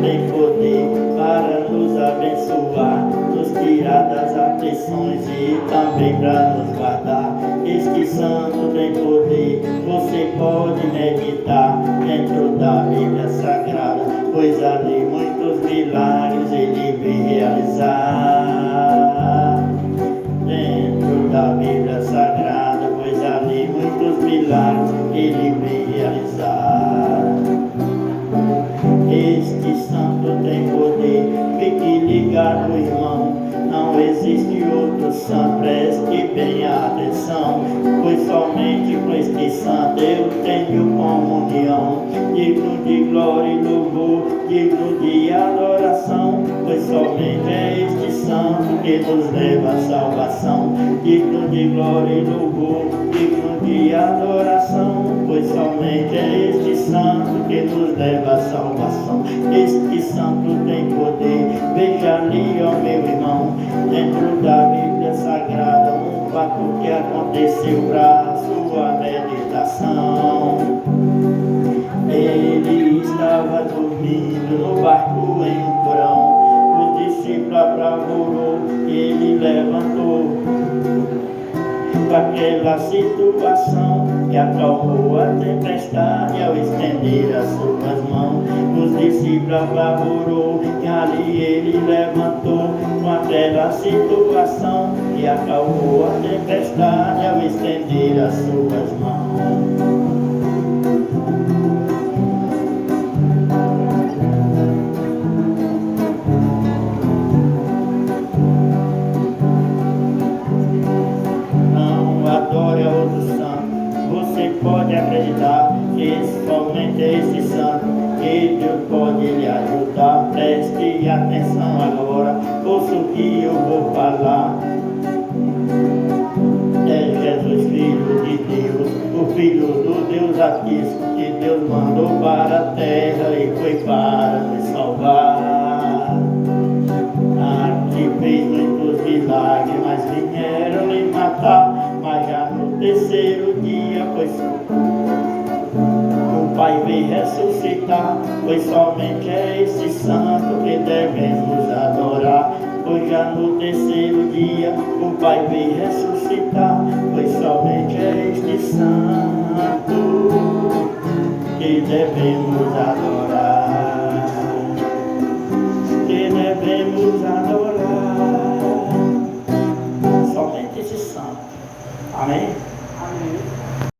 tem poder para nos abençoar, nos tirar das aflições e também para nos guardar. Este santo tem poder, você pode meditar dentro da Bíblia Sagrada, pois ali muitos milagres ele vem realizar. Dentro da Bíblia Sagrada, pois ali muitos milagres ele vem realizar. Este santo tem poder, fique ligado, irmão. Não existe outro santo, preste bem atenção, pois somente com este santo eu tenho comunhão, digno de glória e louvor, digno de adoração, pois somente é este santo que nos leva à salvação, digno de glória e louvor, digno de adoração, pois somente é este santo que nos leva à salvação. Este santo tem poder, veja ali, ó meu irmão, dentro da Bíblia Sagrada, um fato que aconteceu para sua meditação. Ele estava dormindo no barco em um porão, os discípulos apavoraram, ele levantou daquela situação que acalmou a tempestade ao estender as suas mãos. Os discípulos apavoraram e ali ele levantou com aquela situação que acalmou a tempestade ao estender as suas mãos. Você pode acreditar que somente esse santo que Deus pode lhe ajudar. Preste atenção agora, ouça o que eu vou falar. É Jesus, Filho de Deus, o Filho do Deus Altíssimo, que Deus mandou para a terra e foi para nos salvar. Aqui fez muitos milagres, mas vieram lhe matar. Mas já no terceiro dia, pois o Pai veio ressuscitar, pois somente é esse santo que devemos adorar. Pois já no terceiro dia o Pai veio ressuscitar, pois somente é este santo que devemos